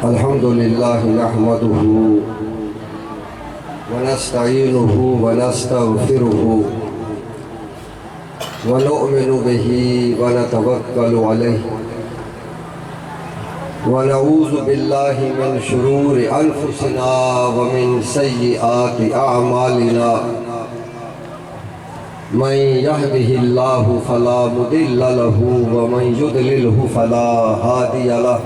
الحمد لله نحمده ونستعينه ونستغفره ونؤمن به ونتوكل عليه ونعوذ بالله من شرور أنفسنا ومن سيئات أعمالنا من يهده الله فلا مضل له ومن يضلله فلا هادي له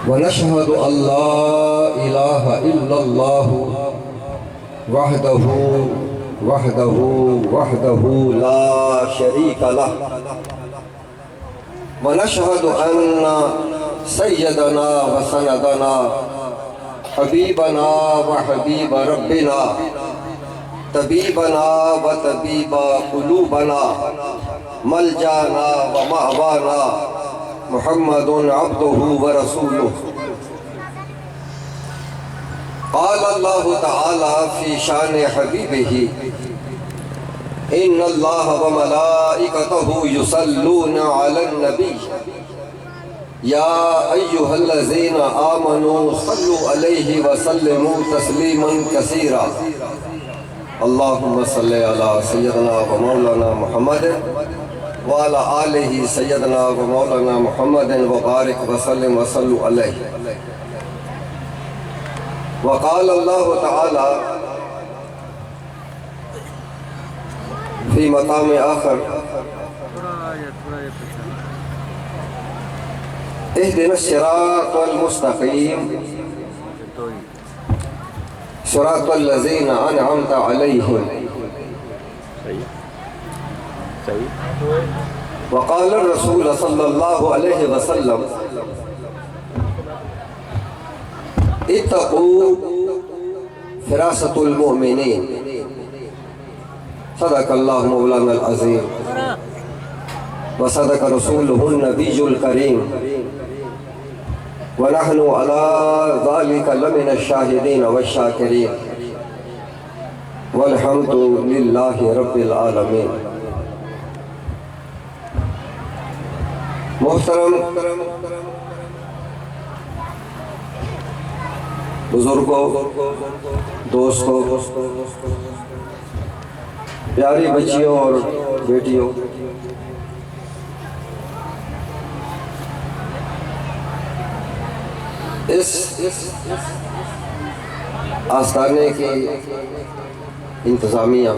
ونشهد أن لا إله إلا الله وحده لا شريك له ونشهد أن سيدنا وسندنا حبيبنا وحبيب ربنا طبيبنا وطبيب قلوبنا ملجانا ومأوانا محمد عبده ورسوله قال الله تعالى في شان حبيبه إن الله وملائكته يصلون على النبي يا أيها الذين آمنوا صلوا عليه وسلموا تسليما كثيرا اللهم صل على سيدنا ومولانا محمد وعلى آلہ سیدنا و مولانا محمد وبارک وسلم وصلوا علیہ وقال اللہ تعالی فی مقام آخر اہدنا الصراط المستقیم صراط الذین انعمت علیہم وقال الرسول صلی اللہ علیہ وسلم اتقوا فراست المؤمنین صدق اللہ مولانا العظیم وصدق رسولہ النبی الکریم ونحن على ذلك لمن الشاہدین والشاکرین والحمد للہ رب العالمین محترم بزرگوں، دوستوں، پیاری بچیوں اور بیٹیوں، اس آستانے کی انتظامیہ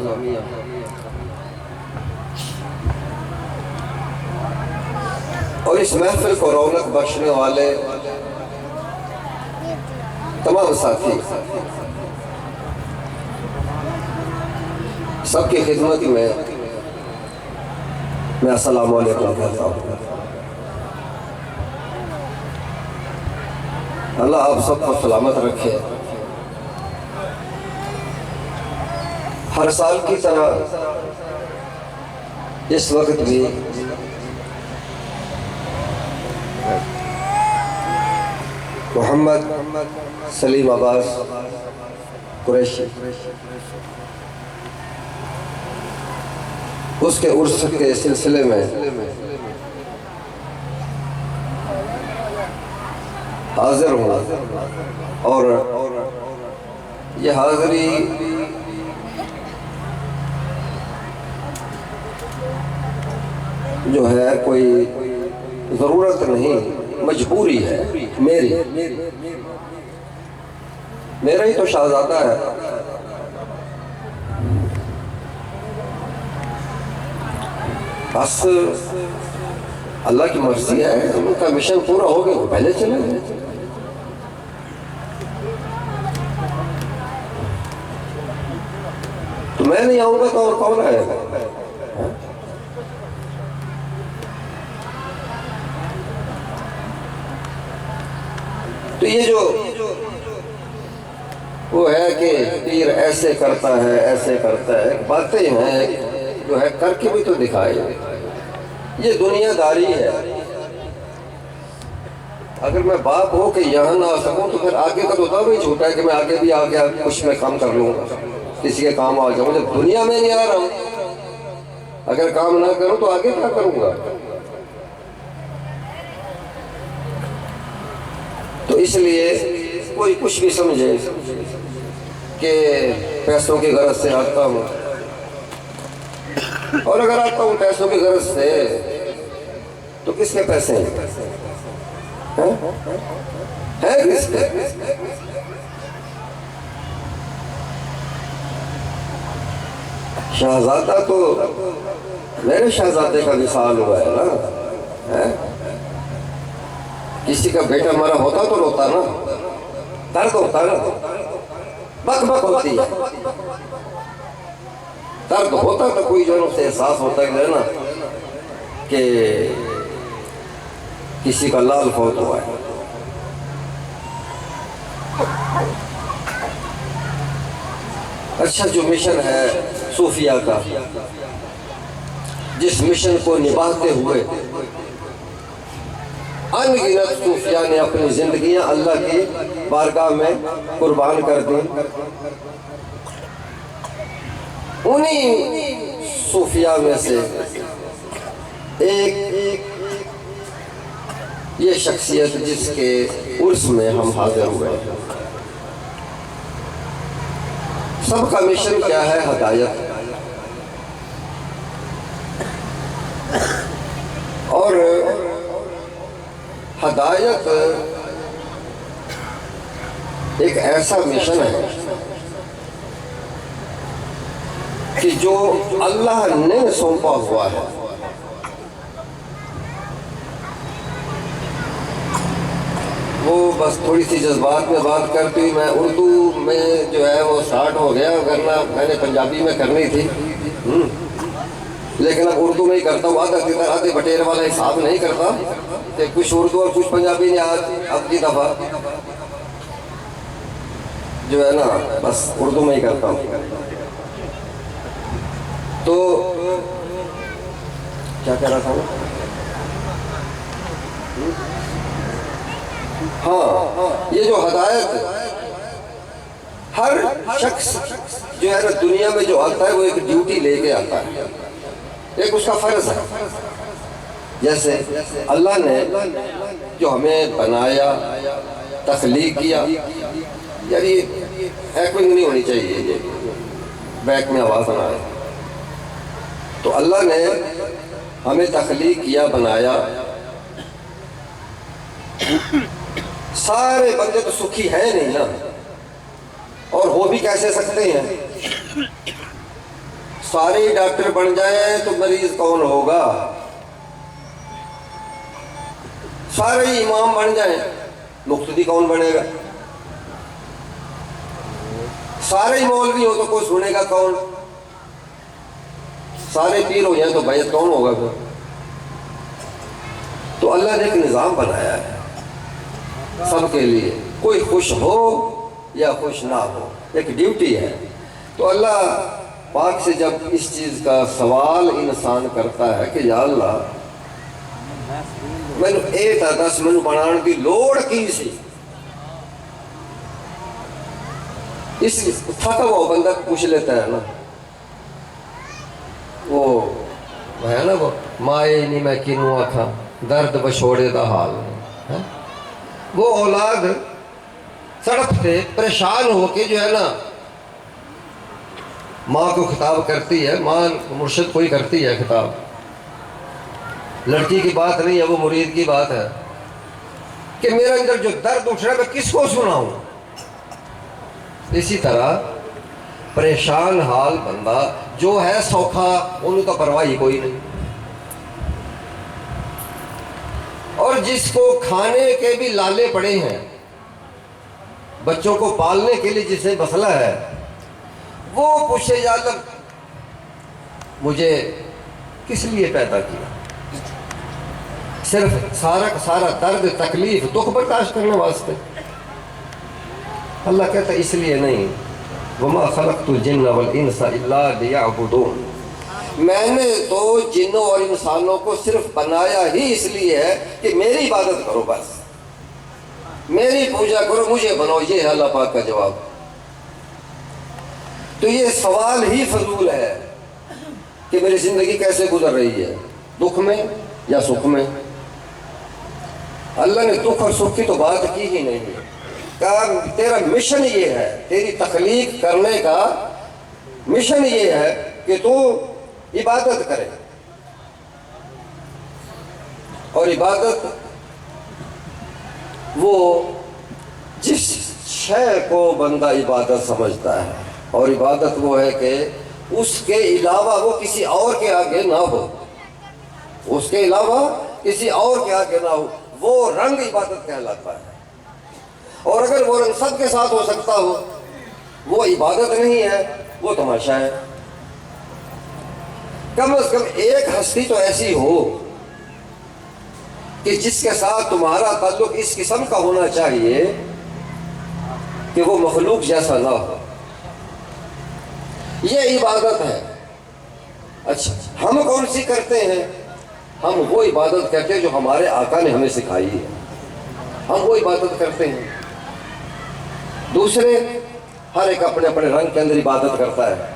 اور اس محفل کو رونق بخشنے والے تمام ساتھی سب کی خدمت میں السلام علیکم کہتا ہوں۔ اللہ آپ سب کو سلامت رکھے۔ ہر سال کی طرح اس وقت بھی محمد سلیم عباس قریشی اس کے عرس کے سلسلے میں حاضر ہوں اور یہ حاضری جو ہے کوئی ضرورت نہیں، مجبوری ہے میرا ہی تو شہزادہ ہے، بس اللہ کی مرضی ہے، ان کا مشن پورا ہو گیا وہ پہلے چلے گئے۔ تو میں نہیں آؤں گا تو اور کون آئے گا؟ تو یہ جو وہ ہے کہ پیر ایسے کرتا ہے باتیں ہیں جو ہے کر کے بھی تو دکھائے، یہ دنیا داری ہے۔ اگر میں باپ ہو کہ یہاں نہ آ سکوں تو پھر آگے کا تو دعویٰ ہی جھوٹا ہے کہ میں آگے بھی آ گیا کچھ میں کام کر لوں گا، کسی کے کام آ جاؤں۔ جب دنیا میں نہیں آ رہا ہوں، اگر کام نہ کروں تو آگے کیا کروں گا؟ اس لیے کوئی کچھ بھی سمجھے کہ پیسوں کی غرض سے آتا ہوں، اور اگر آتا ہوں پیسوں کی غرض سے تو کس کے پیسے ہیں؟ ہے کس کے؟ شہزادہ تو میرے شہزادے کا وصال ہوا ہے نا، کسی کا بیٹا مرا ہوتا تو روتا نا، درد ہوتا نا، بک بک ہوتی ہے، درد ہوتا تو کوئی جو ہے اسے احساس ہوتا ہے نا کہ کسی کا لال فوت ہوا ہے۔ اچھا، جو مشن ہے صوفیہ کا، جس مشن کو نبھاتے ہوئے ان گنت صوفیہ نے اپنی زندگیاں اللہ کی بارگاہ میں قربان کر دی، انہی صوفیہ میں سے ایک یہ شخصیت جس کے عرس میں ہم حاضر ہوئے ہیں۔ سب کا مشن کیا ہے؟ ہدایت، اور ہدایت ایک ایسا مشن ہے کہ جو اللہ نے سونپا ہوا ہے۔ وہ بس تھوڑی سی جذبات میں بات کرتی ہوئی، میں اردو میں جو ہے وہ سٹارٹ ہو گیا، ورنہ میں نے پنجابی میں کرنی تھی، لیکن اب اردو میں ہی کرتا ہوں۔ آدھے بٹیر والا حساب نہیں کرتا کہ کچھ اردو اور کچھ پنجابی نے آج اب کی دفعہ جو ہے نا بس اردو میں ہی کرتا ہوں۔ تو کیا کہہ رہا تھا؟ ہاں، یہ جو ہدایت، ہر شخص جو ہے نا دنیا میں جو آتا ہے وہ ایک ڈیوٹی لے کے آتا ہے، ایک اس کا فرض ہے۔ جیسے اللہ نے جو ہمیں بنایا، تخلیق کیا، یار یہ ایکوئنگ نہیں ہونی چاہیے، یہ بیک میں آواز نہ آئے۔ تو اللہ نے ہمیں تخلیق کیا، بنایا، سارے بندے تو سکھی ہیں نہیں نا، اور ہو بھی کیسے سکتے ہیں؟ سارے ہی ڈاکٹر بن جائیں تو مریض کون ہوگا؟ سارے ہی امام بن جائیں، مقتدی کون بنے گا؟ سارے ہی مولوی ہو تو کوئی سنے گا کون؟ سارے پیر ہو جائیں تو بیعت کون ہوگا کوئی؟ تو اللہ نے ایک نظام بنایا ہے سب کے لیے، کوئی خوش ہو یا خوش نہ ہو، ایک ڈیوٹی ہے۔ تو اللہ پاک سے جب اس چیز کا سوال انسان کرتا ہے کہ یا اللہ میں نے ایک دس میں بنان کی لوڑ کی سی، اس تھکا وہ بندہ پوچھ لیتا ہے نا، وہ ہے نا وہ مائے نہیں میں کنوں آکھاں درد بچھوڑے دا حال ہے۔ وہ اولاد سڑک پہ پریشان ہو کے جو ہے نا ماں کو خطاب کرتی ہے، ماں مرشد کوئی کرتی ہے خطاب، لڑکی کی بات نہیں ہے، وہ مرید کی بات ہے کہ میرے اندر جو درد اٹھ رہا ہے میں کس کو سناؤں؟ اسی طرح پریشان حال بندہ جو ہے سوکھا، انہوں تو پرواہی کوئی نہیں، اور جس کو کھانے کے بھی لالے پڑے ہیں، بچوں کو پالنے کے لیے جسے مسئلہ ہے، وہ پوچھے یا اللہ مجھے کس لیے پیدا کیا؟ صرف سارا درد، تکلیف، دکھ برداشت کرنے واسطے؟ اللہ کہتا ہے اس لیے نہیں، وَمَا خَلَقْتُ الْجِنَّ وَالْإِنسَ إِلَّا لِيَعْبُدُونَ، میں نے تو جنوں اور انسانوں کو صرف بنایا ہی اس لیے ہے کہ میری عبادت کرو، بس میری پوجا کرو، مجھے بناؤ۔ یہ ہے اللہ پاک کا جواب۔ تو یہ سوال ہی فضول ہے کہ میری زندگی کیسے گزر رہی ہے، دکھ میں یا سکھ میں؟ اللہ نے دکھ اور سکھ کی تو بات کی ہی نہیں، کہا تیرا مشن یہ ہے، تیری تخلیق کرنے کا مشن یہ ہے کہ تو عبادت کرے، اور عبادت وہ جس شے کو بندہ عبادت سمجھتا ہے، اور عبادت وہ ہے کہ اس کے علاوہ وہ کسی اور کے آگے نہ ہو، اس کے علاوہ کسی اور کے آگے نہ ہو، وہ رنگ عبادت کہلاتا ہے۔ اور اگر وہ رنگ سب کے ساتھ ہو سکتا ہو، وہ عبادت نہیں ہے، وہ تماشا ہے۔ کم از کم ایک ہستی تو ایسی ہو کہ جس کے ساتھ تمہارا تعلق اس قسم کا ہونا چاہیے کہ وہ مخلوق جیسا نہ ہو، یہ عبادت ہے۔ اچھا، ہم کون سی کرتے ہیں؟ ہم وہ عبادت کرتے ہیں جو ہمارے آقا نے ہمیں سکھائی ہے، ہم وہ عبادت کرتے ہیں۔ دوسرے ہر ایک اپنے اپنے رنگ کے اندر عبادت کرتا ہے۔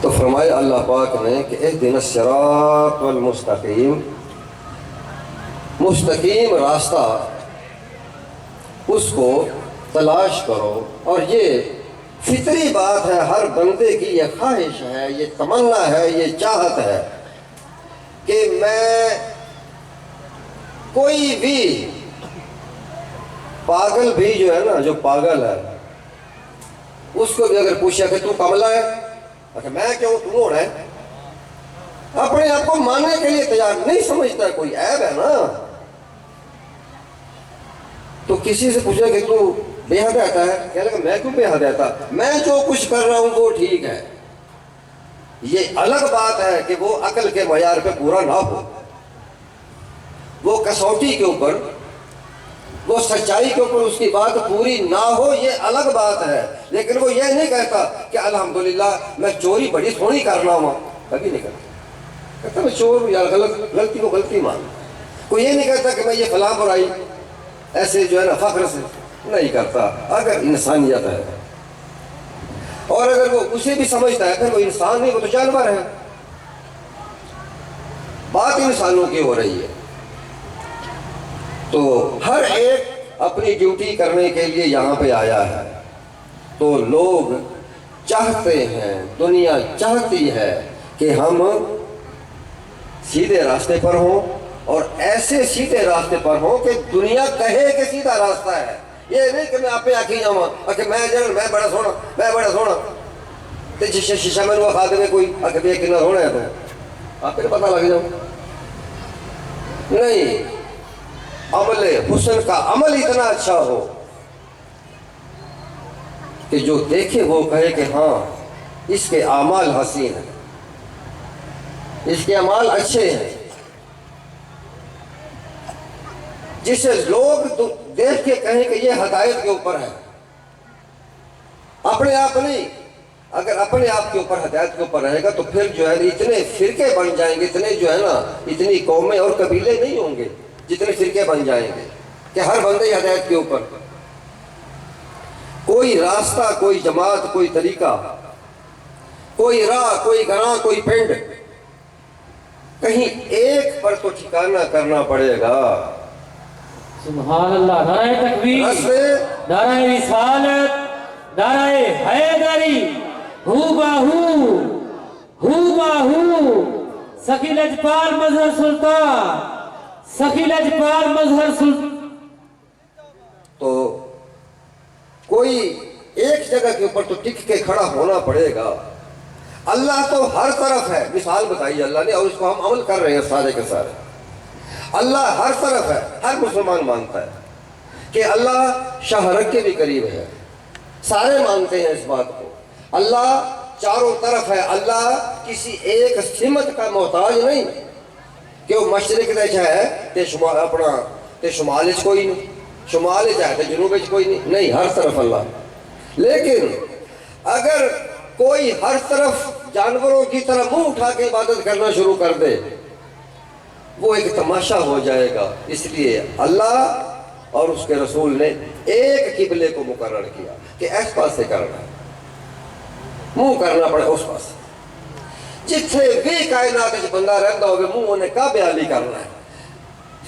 تو فرمایا اللہ پاک نے کہ اہدنا الصراط المستقیم، مستقیم راستہ اس کو تلاش کرو۔ اور یہ فطری بات ہے، ہر بندے کی یہ خواہش ہے، یہ تمنا ہے، یہ چاہت ہے کہ میں کوئی بھی پاگل بھی جو ہے نا، جو پاگل ہے، اس کو بھی اگر پوچھا کہ تو کملا ہے، میں کیوں، تم اور ہے، اپنے آپ کو ماننے کے لیے تیار نہیں سمجھتا، کوئی عیب ہے نا۔ تو کسی سے پوچھا کہ تو بے حد آتا ہے، کہنے لگا میں کیوں بے حد آتا، میں جو کچھ کر رہا ہوں وہ ٹھیک ہے۔ یہ الگ بات ہے کہ وہ عقل کے معیار پہ پورا نہ ہو، وہ کسوٹی کے اوپر، وہ سچائی کے اوپر اس کی بات پوری نہ ہو، یہ الگ بات ہے۔ لیکن وہ یہ نہیں کہتا کہ الحمدللہ میں چوری بڑی سونی کرنا ہوں، کبھی نہیں کہتا، کہتا میں چور یا غلطی کو غلطی مان۔ کوئی یہ نہیں کہتا کہ میں یہ فلاں برائی ایسے جو ہے نا فخر سے نہیں کرتا، اگر انسانیت ہے۔ اور اگر وہ اسے بھی سمجھتا ہے پھر وہ انسان نہیں، وہ تو جانور ہے۔ بات انسانوں کی ہو رہی ہے، تو ہر ایک اپنی ڈیوٹی کرنے کے لیے یہاں پہ آیا ہے۔ تو لوگ چاہتے ہیں، دنیا چاہتی ہے کہ ہم سیدھے راستے پر ہوں، اور ایسے سیدھے راستے پر ہوں کہ دنیا کہے کہ سیدھا راستہ ہے۔ یہ نہیں کہ میں آپ پہ آکی جاؤں کہ میں بڑا سونا تے شیشہ میں نوا کھا دے کوئی کہ یہ کتنا سونا ہے، تو آپ پہ پتہ لگ جاؤ۔ نہیں، عمل حسن کا عمل اتنا اچھا ہو کہ جو دیکھے وہ کہے کہ ہاں اس کے اعمال حسین ہیں، اس کے اعمال اچھے ہیں، جسے لوگ دیکھ کے کہیں کہ یہ ہدایت کے اوپر ہے، اپنے آپ نہیں۔ اگر اپنے آپ کے اوپر ہدایت کے اوپر رہے گا تو پھر جو ہے اتنے فرقے بن جائیں گے، اتنے جو ہے نا اتنی قومیں اور قبیلے نہیں ہوں گے جتنے فرقے بن جائیں گے کہ ہر بندے ہدایت کے اوپر، کوئی راستہ، کوئی جماعت، کوئی طریقہ، کوئی راہ، کوئی گراں، کوئی پنڈ، کہیں ایک پر تو ٹھکانہ کرنا پڑے گا۔ سبحان اللہ، نعرہ تکبیر، نعرہ رسالت، نعرہ حیدری، ہو باہو سخی لجپال مظہر سلطان، سخی لجپال مظہر سلطان۔ تو کوئی ایک جگہ کے اوپر تو ٹک کے کھڑا ہونا پڑے گا۔ اللہ تو ہر طرف ہے، مثال بتائی اللہ نے، اور اس کو ہم عمل کر رہے ہیں سارے کے سارے۔ اللہ ہر طرف ہے، ہر مسلمان مانتا ہے کہ اللہ شاہرگ کے بھی قریب ہے، سارے مانتے ہیں اس بات کو۔ اللہ چاروں طرف ہے، اللہ کسی ایک سمت کا محتاج نہیں کہ وہ مشرق دے جائے تے اپنا تے شمال کوئی نہیں، شمال جائے تے جنوب کوئی نہیں، ہر طرف اللہ۔ لیکن اگر کوئی ہر طرف جانوروں کی طرح منہ اٹھا کے عبادت کرنا شروع کر دے، وہ ایک تماشا ہو جائے گا۔ اس لیے اللہ اور اس کے رسول نے ایک قبلے کو مقرر کیا کہ اس پاس سے کرنا ہے، منہ کرنا پڑے اس پاس، جتھے بھی کائنات بندہ رہتا ہوگا منہ انہیں کعبے علی کرنا ہے۔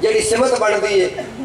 ਜਿਹੜੀ ਸਿਮਤ ਬਣਦੀ ਹੈ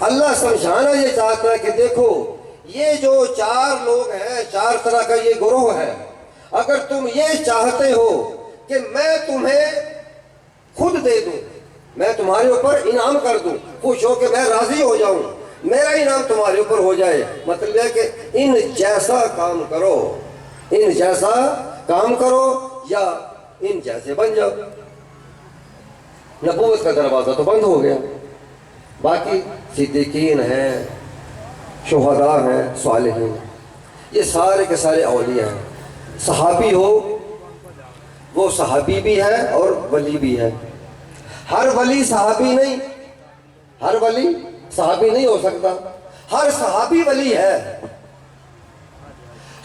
اللہ سمجھانا یہ چاہتا ہے کہ دیکھو یہ جو 4 لوگ ہیں، 4 طرح کا یہ گروہ ہے، اگر تم یہ چاہتے ہو کہ میں تمہیں خود دے دوں، میں تمہارے اوپر انعام کر دوں، خوش ہو کہ میں راضی ہو جاؤں، میرا انعام تمہارے اوپر ہو جائے، مطلب ہے کہ ان جیسا کام کرو، ان جیسا کام کرو یا ان جیسے بن جاؤ، نبوت کا دروازہ تو بند ہو گیا۔ باقی صدیقین ہیں، شہداء ہیں، صالحین، یہ سارے کے سارے اولیاء ہیں۔ صحابی ہو وہ صحابی بھی ہے اور ولی بھی ہے۔ ہر ولی صحابی نہیں، ہر ولی صحابی نہیں ہو سکتا، ہر صحابی ولی ہے۔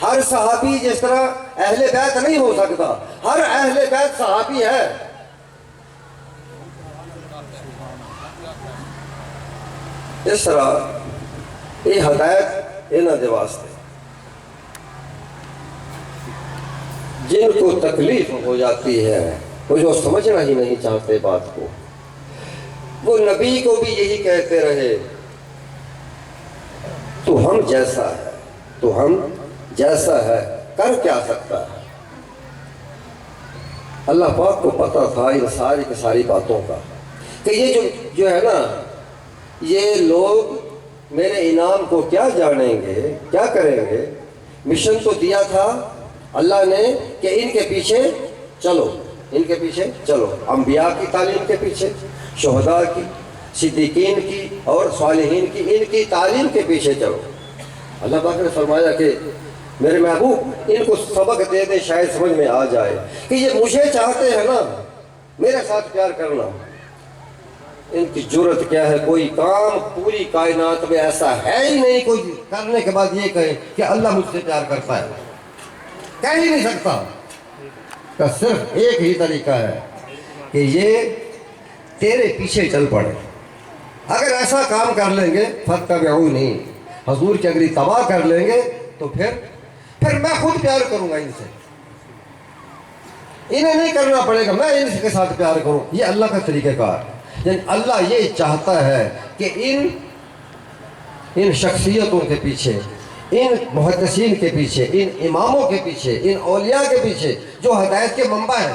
ہر صحابی جس طرح اہل بیت نہیں ہو سکتا، ہر اہل بیت صحابی ہے۔ اس طرح یہ ہدایت انہاں دے واسطے جن کو تکلیف ہو جاتی ہے، وہ جو سمجھنا ہی نہیں چاہتے بات کو، وہ نبی کو بھی یہی کہتے رہے، تو ہم جیسا ہے، تو ہم جیسا ہے، کر کیا سکتا ہے؟ اللہ پاک کو پتہ تھا ان ساری کی ساری باتوں کا کہ یہ جو ہے نا، یہ لوگ میرے انعام کو کیا جانیں گے، کیا کریں گے۔ مشن تو دیا تھا اللہ نے کہ ان کے پیچھے چلو، ان کے پیچھے چلو، انبیاء کی تعلیم کے پیچھے، شہداء کی، صدیقین کی اور صالحین کی، ان کی تعلیم کے پیچھے چلو۔ اللہ پاک نے فرمایا کہ میرے محبوب ان کو سبق دے دے، شاید سمجھ میں آ جائے کہ یہ مجھے چاہتے ہیں نا، میرے ساتھ پیار کرنا۔ ان کی جرت کیا ہے، کوئی کام پوری کائنات میں ایسا ہے ہی نہیں کوئی کرنے کے بعد یہ کہے کہ اللہ مجھ سے پیار کرتا ہے، کہہ ہی نہیں سکتا۔ کا صرف ایک ہی طریقہ ہے کہ یہ تیرے پیچھے چل پڑے۔ اگر ایسا کام کر لیں گے فَاتَّبِعُونِی، حضور کی اگر اتباع کر لیں گے تو پھر میں خود پیار کروں گا ان سے، انہیں نہیں کرنا پڑے گا، میں ان کے ساتھ پیار کروں۔ یہ اللہ کا طریقہ کار ہے۔ یعنی اللہ یہ چاہتا ہے کہ ان شخصیتوں کے پیچھے، ان محدثین کے پیچھے، ان اماموں کے پیچھے، ان اولیاء کے پیچھے جو ہدایت کے منبع ہیں،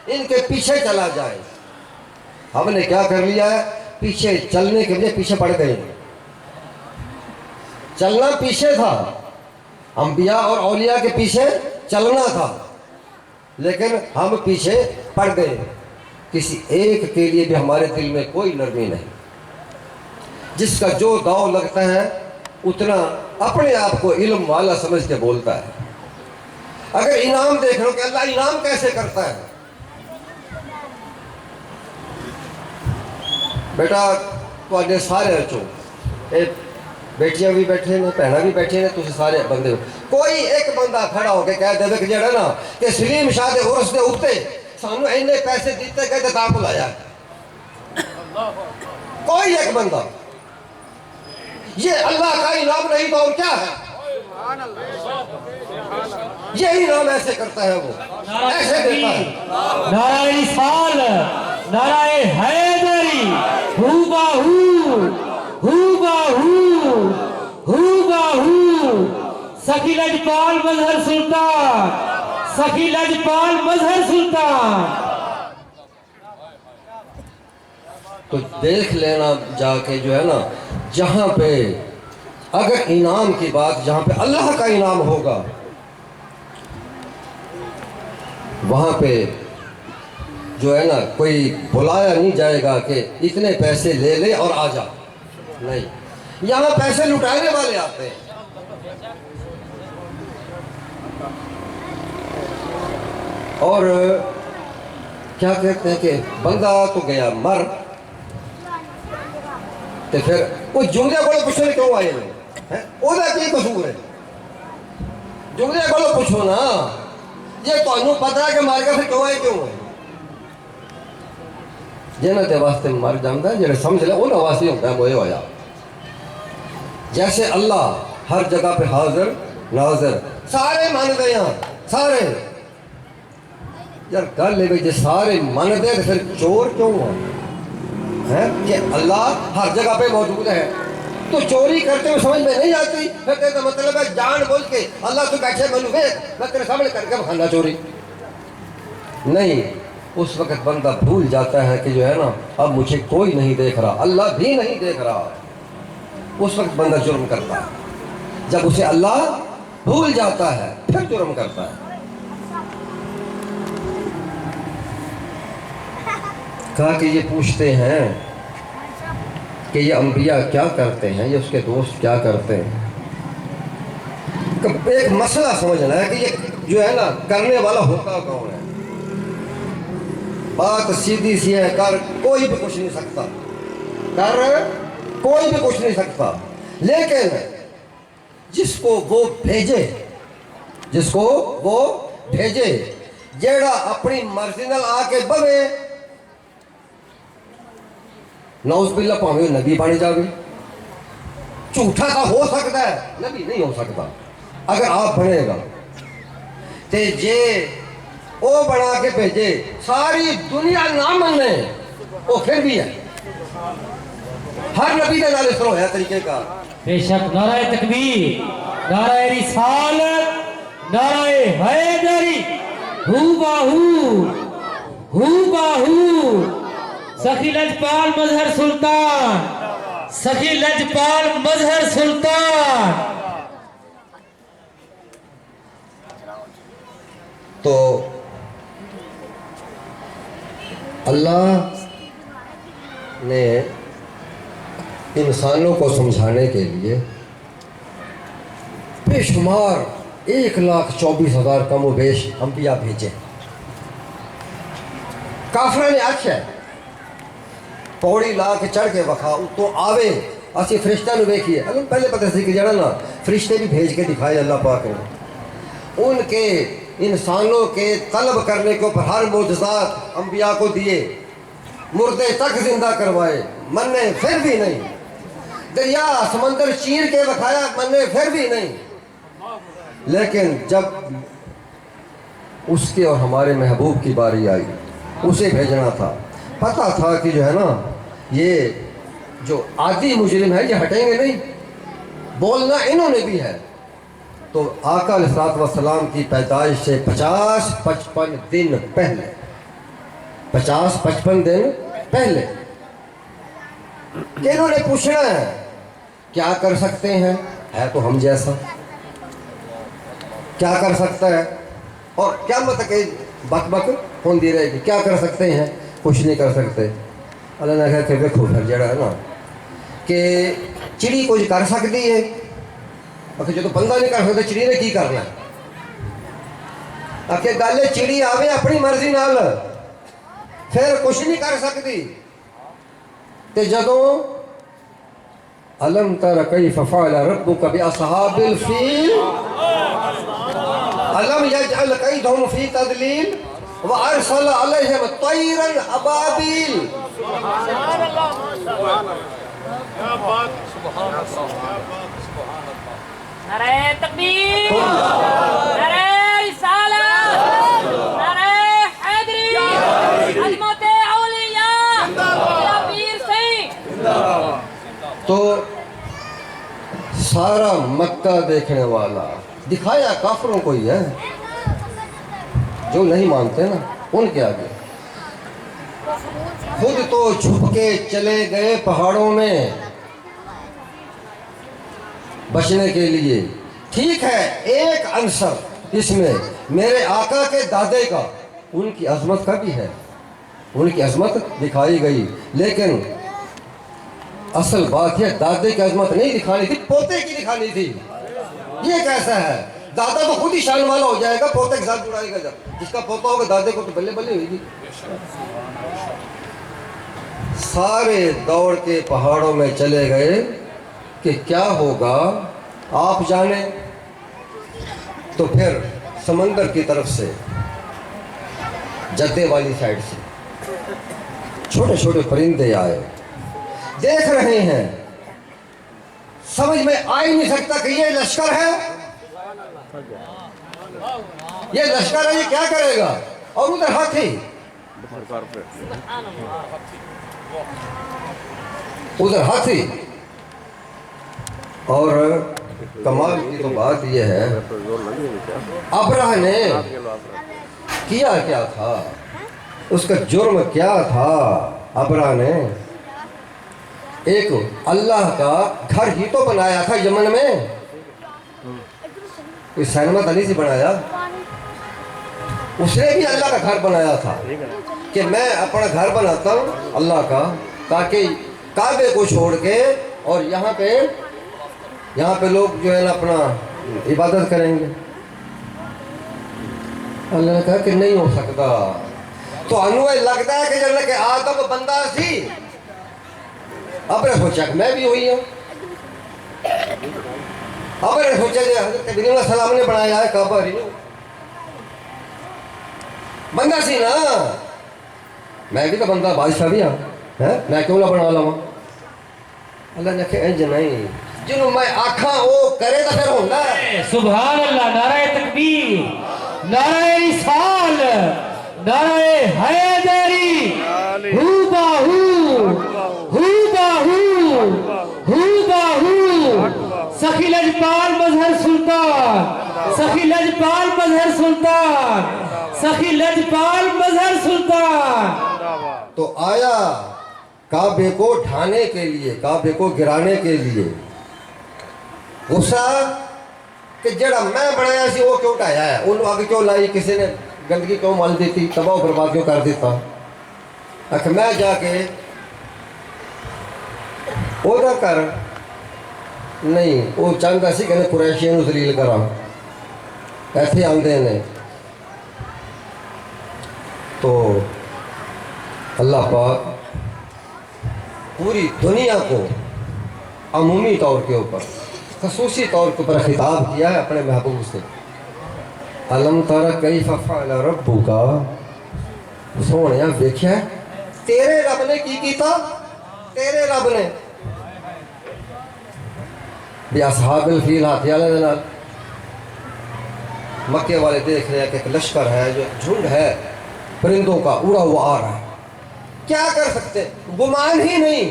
ان کے پیچھے چلا جائے۔ ہم نے کیا کر لیا ہے، پیچھے چلنے کے لیے پیچھے پڑ گئے۔ چلنا پیچھے تھا، انبیاء اور اولیاء کے پیچھے چلنا تھا، لیکن ہم پیچھے پڑ گئے۔ کسی ایک کے لیے بھی ہمارے دل میں کوئی نرمی نہیں، جس کا جو داؤ لگتا ہے اتنا اپنے آپ کو علم والا سمجھ کے بولتا ہے۔ اگر انعام دیکھ لو کہ اللہ انعام کیسے کرتا ہے، بیٹا تو سارے اچھو، بیٹیاں بھی بیٹھے ہیں، بہنیں بھی بیٹھے ہیں، تُسے سارے بندے، کوئی ایک بندہ کھڑا ہو کے کہہ دے کہ جڑا نا کہ سلیم شاہ دے عرس دے اُتے سانو اینے پیسے دیتے گئے تو تاں بلایا، کوئی ایک بندہ، یہ اللہ کا انعام نہیں تو اور کیا ہے؟ یہی انعام ایسے کرتا ہے، وہ ایسے دیتا ہے۔ نعرہ رسالت، نعرہ حیدری، ہو باہو سخی لجپال مظہر سلطان، سخی لجپال مظہر سلطان۔ تو دیکھ لینا جا کے جو ہے نا، جہاں پہ اگر انعام کی بات، جہاں پہ اللہ کا انعام ہوگا، وہاں پہ جو ہے نا کوئی بلایا نہیں جائے گا کہ اتنے پیسے لے لے اور آ جا، نہیں، یہاں پیسے لٹانے والے آتے ہیں۔ اور کیا کہتے ہیں کہ بندہ تو گیا مر، تو پھر وہ جملے کو پوچھنے کیوں آئے ہیں، وہ کی قصور ہے؟ جملے کو پوچھو نا، یہ تو پتہ ہے کہ مار کے پھر کیوں آئے، کیوں ہے؟ جنہاں دے واسطے مر جاندہ ہے، جنہیں سمجھ لے انہاں واسطے ہوتا ہے موئے ہویا۔ جیسے اللہ ہر جگہ پہ حاضر ناظر، سارے مان دے یہاں، سارے یار گل لے گئی، جے سارے مان دے پھر چور کیوں ہوا؟ ہے کہ اللہ ہر جگہ پہ موجود ہے، تو چوری کرتے ہوئے سمجھ میں نہیں آتی، پھر کہتا مطلب ہے جان بوجھ کے اللہ تو بیٹھے منو میں تیرے سامنے کر کے بکھانا چوری نہیں۔ اس وقت بندہ بھول جاتا ہے کہ جو ہے نا اب مجھے کوئی نہیں دیکھ رہا، اللہ بھی نہیں دیکھ رہا، اس وقت بندہ جرم کرتا ہے۔ جب اسے اللہ بھول جاتا ہے پھر جرم کرتا ہے۔ کہا کہ یہ پوچھتے ہیں کہ یہ انبیاء کیا کرتے ہیں، یہ اس کے دوست کیا کرتے ہیں۔ ایک مسئلہ سمجھنا ہے کہ یہ جو ہے نا کرنے والا ہوتا کون ہے۔ بات سیدھی سی ہے، کر کوئی بھی کچھ نہیں سکتا، کر کوئی بھی کچھ نہیں سکتا، لیکن جس کو وہ بھیجے، جس کو وہ بھیجے، جیڑا اپنی مرضی نال آ کے بوے، نعوذ باللہ پاویں نبی بن جاوے۔ جھوٹا تو ہو سکتا ہے، نبی نہیں ہو سکتا اگر آپ بنے گا۔ تے جے او بنا کے بھیجے ساری دنیا نہ منے، وہ پھر بھی ہے۔ ہر نبی نے نال اس طرح ہے طریقے کا۔ بے شک نعرہ تکبیر، نعرہ رسالت، نعرہ حیدری، ہو باہو سخی لجپال مظہر سلطان، سخی لجپال مظہر سلطان۔ تو اللہ نے انسانوں کو سمجھانے کے لیے بے شمار 1,24,000 کم و بیش انبیاء بھیجے۔ کافرہ نے آخیا ہے پوڑی لا کے چڑھ کے وکھا تو آوے اسی فرشتہ نو ویکھیے۔ اللہ پہلے پتہ سی کہ جڑا نا فرشتے بھی بھیج کے دکھائے اللہ پاک نے، ان کے انسانوں کے طلب کرنے کے اوپر ہر معجزات انبیاء کو دیے، مردے تک زندہ کروائے، منے پھر بھی نہیں، دریا سمندر چیر کے بکھایا، منے پھر بھی نہیں۔ لیکن جب اس کے اور ہمارے محبوب کی باری آئی، اسے بھیجنا تھا، پتہ تھا کہ جو ہے نا یہ جو عادی مجرم ہے یہ ہٹیں گے نہیں، بولنا انہوں نے بھی ہے۔ تو آقا علیہ السلام کی پیدائش سے 50-55 دن پہلے، 50-55 دن پہلے کہ انہوں نے پوچھنا ہے کیا کر سکتے ہیں، ہے تو ہم جیسا، کیا کر سکتا ہے، اور کیا مطلب کہ بک بک ہوندی رہے گی، کیا کر سکتے ہیں، کچھ نہیں کر سکتے۔ اللہ نے کہا کہ دیکھو پھر جڑا ہے نا کہ چڑی کچھ کر سکتی ہے، اگر جو تو بندہ نہیں کر سکتا چڑی نے کی کرنا ہے۔ اگر گل چڑی آوے اپنی مرضی نال پھر کچھ نہیں کر سکتی۔ تے جدوں الم تر کیف فعل ربک باصحاب الفیل الم یجعل کیدہم فی تضلیل وارسل علیہم طیرا ابابیل۔ نعرہ تکبیر، نعرہ رسالت، نعرہ حیدری، عظمت اولیاء، میرا پیر سنگھ۔ تو سارا مکہ دیکھنے والا دکھایا کافروں کو ہی ہے، جو نہیں مانتے نا ان کے آگے۔ خود تو چھپ کے چلے گئے پہاڑوں میں بچنے کے لیے۔ ٹھیک ہے ایک عنصر اس میں میرے آقا کے دادے کا، ان کی عظمت کا بھی ہے، ان کی عظمت دکھائی گئی، لیکن اصل بات یہ دادے کی عظمت نہیں دکھانی تھی، پوتے کی دکھانی تھی۔ یہ کیسا ہے، دادا تو خود ہی شان والا ہو جائے گا، پوتے کے ساتھ جڑائے گا، جب جس کا پوتا ہوگا دادے کو تو بلے بلے ہوئے گی۔ سارے دوڑ کے پہاڑوں میں چلے گئے کہ کیا ہوگا آپ جانے۔ تو پھر سمندر کی طرف سے جدے والی سائڈ سے چھوٹے چھوٹے پرندے آئے، دیکھ رہے ہیں، سمجھ میں آ ہی نہیں سکتا کہ یہ لشکر ہے، یہ لشکر ہے، یہ کیا کرے گا، اور ادھر ہاتھی۔ ادھر ہاتھی. اور کمال کی تو بات یہ ہے ابرہ نے کیا کیا تھا, اس کا جرم کیا تھا. ابرہ نے ایک اللہ کا گھر ہی تو بنایا تھا یمن میں, کوئی سینما تو نہیں سی بنایا, اس نے بھی اللہ کا گھر بنایا تھا کہ میں اپنا گھر بناتا ہوں اللہ کا, تاکہ کعبے کو چھوڑ کے اور یہاں پہ لوگ جو ہے نا اپنا عبادت کریں گے. اللہ نے کہا کہ نہیں ہو سکتا. تو انوے لگتا ہے کہ جب کہ آدم بندہ سی, اب نے سوچا کہ میں بھی ہوئی ہوں. اب نے سوچا کہ حضرت ابراہیم علیہ السلام نے بنایا ہے کعبہ, بندہ سی نا, میں بھی تو بندہ بادشاہ بھی ہوں, میں کیوں نہ بنا لوں. اللہ نے کہا انج نہیں, جنہوں میں آکھاں وہ کرے تو پھر ہوندہ ہے. سبحان اللہ. نعرہ تکبیر, نعرہ رسال, نعرہ حیدری, ہو باہو سخی لجپال مظہر سلطان, سخی لجپال مظہر سلطان, سخی لجپال مظہر سلطان. تو آیا کعبے کو ڈھانے کے لیے, کعبے کو گرانے کے لیے. غصہ کہ جڑا میں بنایا سی وہ کیوں ٹھایا ہے, انہوں آگے کیوں لائی, کسی نے گندگی کیوں مال دیتی, تباہ و برباد کیوں کر دیتا. کہ میں جا کے اودا کر نہیں, وہ چاہتا سی کہ قریشیوں کو ذلیل کرا, ایتھے آندے نے. تو اللہ پاک پوری دنیا کو عمومی طور کے اوپر, خصوصی طور کے اوپر خطاب کیا ہے اپنے محبوب سے. علم تر کیف فعل ربک, سونیا دیکھا ہے تیرے رب نے کی کیتا, تیرے رب نے بھی اصحاب الفیل ہاتھی والے دے نال. مکے والے دیکھ رہے ہیں کہ ایک لشکر ہے جو جھنڈ ہے پرندوں کا اڑا ہوا آ رہا ہے, کیا کر سکتے, گمان ہی نہیں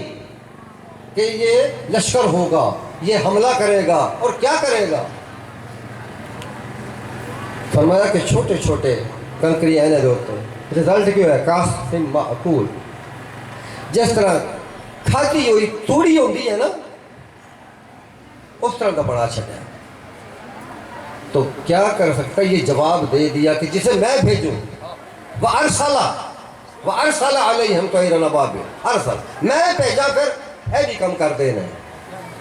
کہ یہ لشکر ہوگا, یہ حملہ کرے گا اور کیا کرے گا. فرمایا کہ چھوٹے چھوٹے کنکری اینے جو ہوتے ہیں, رزلٹ کیوں ہے کاس معقول, جس طرح کھاتی ہوئی توڑی ہوتی ہے نا اس طرح کا بڑا چھٹا ہے. تو کیا کر سکتا, یہ جواب دے دیا کہ جسے میں بھیجوں, وَأَرْسَلَ عَلَيْهِمْ طَيْرًا أَبَابِيلَ, ارسل میں بھیجا, پھر اے بھی کم کر دینا,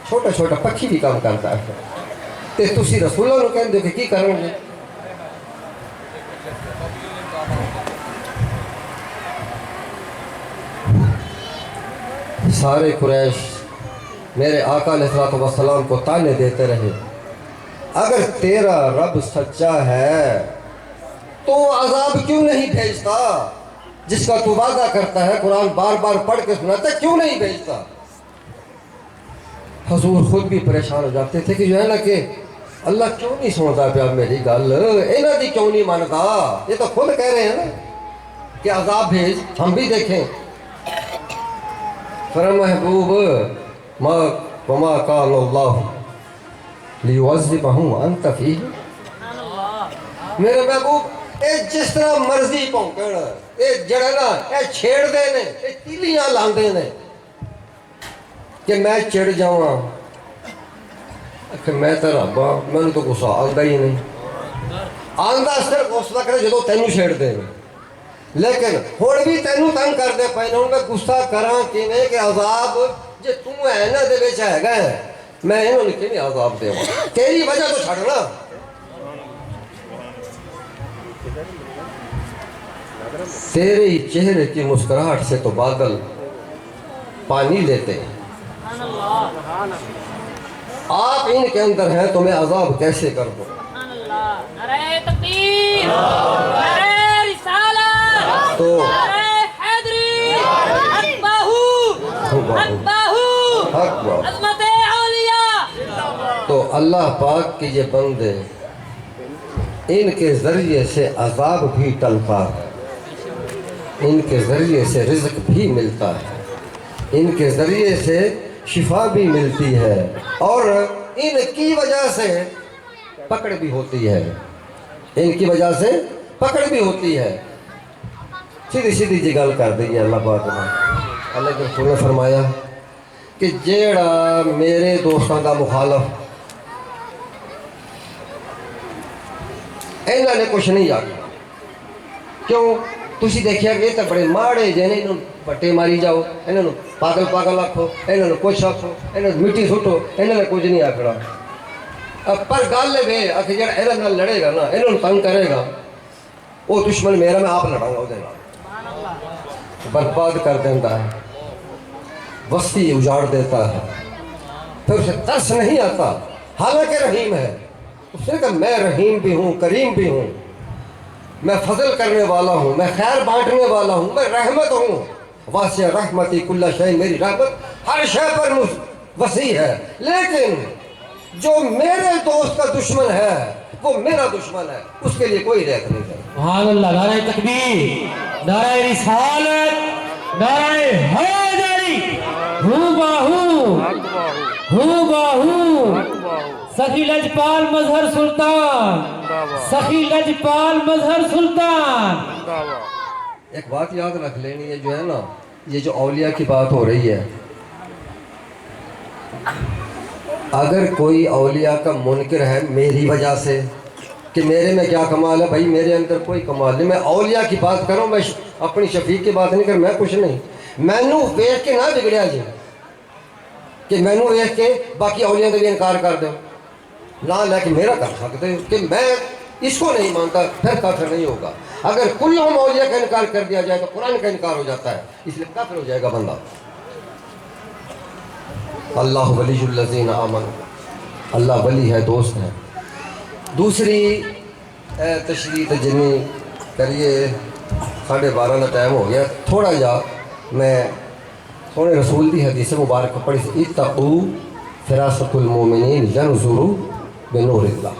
چھوٹا چھوٹا پکھی بھی کم کرتا ہے. تے تسی رسول اللہ کہہ دو کہ کی کریں گے. سارے قریش میرے آقا علیہ السلام کو تانے دیتے رہے, اگر تیرا رب سچا ہے تو عذاب کیوں نہیں بھیجتا, جس کا تو وعدہ کرتا ہے, قرآن بار بار پڑھ کے سناتا ہے, کیوں نہیں بھیجتا. حضور خود بھی پریشان ہو جاتے تھے کہ جو ہے نا کہ اللہ کیوں نہیں سنتا پیا میری گل, انہاں دی کیوں نہیں مانتا, یہ تو خود کہہ رہے ہیں نا کہ عذاب بھیج, ہم بھی دیکھیں. فرما محبوب وما قال اللہ لیعذبہم انت فیہ, میرے محبوب اے جس طرح مرضی پونکڑ, اے جڑا نا اے چھیڑ دے نے, اے تیلیاں لاندے نے کہ میں چڑ جاواں, کہ میں تیرا ربا, میں نے تو غصہ آندا ہی نہیں. آندا صرف اس وقت جدو تینوں چھیڑ دے, لیکن ہن بھی تینوں تنگ کر دے پے نے, میں غصہ کراں کیویں کہ عذاب جے تو ہے نا دے وچ ہیگا, میں انہوں نے کیویں عذاب دیواں, تیری وجہ تو چھڑنا. تیرے ہی چہرے کی مسکراہٹ سے تو بادل پانی لیتے ہیں, آپ ان کے اندر ہیں تو میں عذاب کیسے کر دوں. نعرہ تکبیر, نعرہ رسالت, تو نعرہ حیدری, حق باہو, عظمت اولیاء. تو اللہ پاک کے یہ بندے, ان کے ذریعے سے عذاب بھی ٹلتا ہے, ان کے ذریعے سے رزق بھی ملتا ہے. ان کے ذریعے سے شفا بھی ملتی ہے اور ان کی وجہ سے پکڑ بھی ہوتی ہے، ان کی وجہ سے پکڑ بھی ہوتی ہے۔ سیدھی سیدھی جی گل کر دی ہے اللہ پاک نے۔ اللہ کے رسول نے فرمایا کہ جیڑا میرے دوستوں کا مخالف انہوں نے کچھ نہیں آگیا، کیوں؟ تسی دیکھیا کہ یہ تو بڑے ماڑے جے نے، انہوں پٹے ماری جاؤ، انہوں پاگل پاگل آکھو، انہوں کچھ آکھو، انہوں مٹی سٹو، انہوں نے کچھ نہیں آکھنا۔ پر گل ہے آخر جڑا انہوں نال لڑے گا نا، انہوں تنگ کرے گا، وہ دشمن میرا، میں آپ لڑاں گا وہ دے نال، برباد کر دیتا ہے، وسطی اجاڑ دیتا ہے، پھر اسے ترس نہیں آتا، حالانکہ رحیم ہے۔ اس نے کہا میں رحیم بھی ہوں، کریم بھی ہوں، میں فضل کرنے والا ہوں، میں خیر بانٹنے والا ہوں، میں رحمت ہوں۔ واسع رحمتی کل شے، میری رحمت ہر شے پر وسیع ہے، لیکن جو میرے دوست کا دشمن ہے وہ میرا دشمن ہے، اس کے لیے کوئی رعایت نہیں ہے۔ سبحان اللہ، نعرہ تکبیر، نعرہ رسالت، نعرہ حیدری، ہو باہو سخی لجپال مظہر سلطان، سخی لجپال مظہر سلطان۔ ایک بات یاد رکھ لینی ہے، جو ہے نا یہ جو اولیاء کی بات ہو رہی ہے، اگر کوئی اولیاء کا منکر ہے میری وجہ سے کہ میرے میں کیا کمال ہے، بھائی میرے اندر کوئی کمال نہیں، میں اولیاء کی بات کروں، میں اپنی شفیق کی بات نہیں کروں، میں کچھ نہیں، مینوں ویکھ کے نہ بگڑیا جی کہ مینوں ویکھ کے باقی اولیاء کا بھی انکار کر دو، نہ لیکن میرا کر سکتے ہو کہ میں اس کو نہیں مانتا، پھر کافر نہیں ہوگا۔ اگر کلہم اولیاء کا انکار کر دیا جائے تو قرآن کا انکار ہو جاتا ہے، اس لیے کافر ہو جائے گا بندہ۔ اللہ ولی الذین آمنوا، اللہ ولی ہے، دوست ہے۔ دوسری تشریح جنی کریے، 12:30 کا ٹائم ہو گیا، تھوڑا جا میں سونے رسول دی حدیث مبارک پڑھی سے، اتقوا فراست المومنین ینظروا بنور اللہ،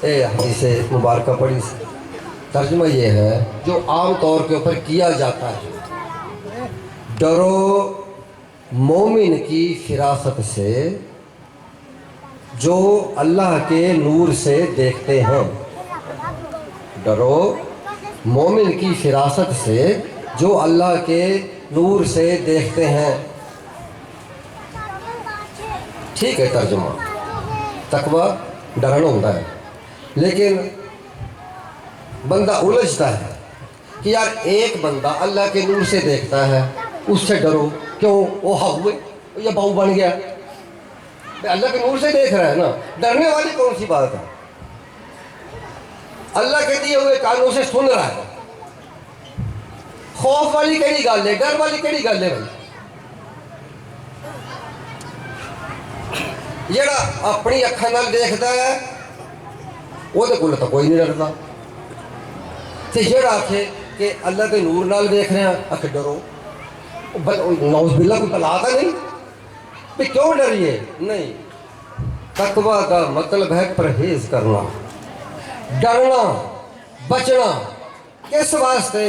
اے حدیث مبارکہ پڑھی سے ترجمہ یہ ہے جو عام طور کے اوپر کیا جاتا ہے، ڈرو مومن کی فراست سے جو اللہ کے نور سے دیکھتے ہیں، ڈرو مومن کی فراست سے جو اللہ کے نور سے دیکھتے ہیں۔ ٹھیک ہے ترجمہ، تقویٰ ڈرنا ہوتا ہے، لیکن بندہ الجھتا ہے کہ یار ایک بندہ اللہ کے نور سے دیکھتا ہے، اس سے ڈرو، کیوں؟ وہ ہوئے یا بہو بن گیا، اللہ کے نور سے دیکھ رہا ہے نا، ڈرنے والی کون سی بات ہے؟ اللہ کے دیے ہوئے کانوں سے سن رہا ہے، خوف والی کیڑی گل ہے، ڈر والی کیڑی گل ہے بھائی؟ جڑا اپنی اکھاں نال دیکھتا ہے وہ کول تو کوئی نہیں ڈرتا، تے جڑا آکھے کہ اللہ کے نور نال دیکھ رہے ہیں آکھے ڈرو، نعوذ باللہ کوئی بلا تو نہیں کہ کیوں ڈریے؟ نہیں، تقویٰ کا مطلب ہے پرہیز کرنا، ڈرنا، بچنا۔ کس واسطے؟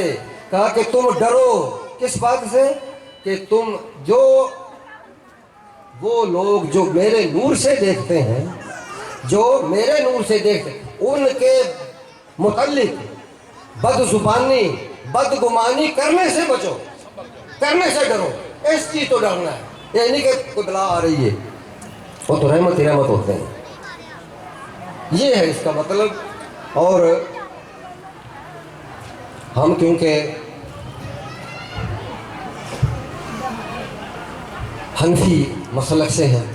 کہا کہ تم ڈرو، کس بات سے؟ کہ تم جو وہ لوگ جو میرے نور سے دیکھتے ہیں، جو میرے نور سے دیکھتے ہیں، ان کے متعلق بد زبانی، بد گمانی کرنے سے بچو، کرنے سے ڈرو، اس چیز تو ڈرنا ہے، یہ نہیں کہ کوئی بلا آ رہی ہے، وہ تو رحمت ہی رحمت ہوتے ہیں، یہ ہے اس کا مطلب۔ اور ہم کیونکہ حنفی مسلک سے ہیں،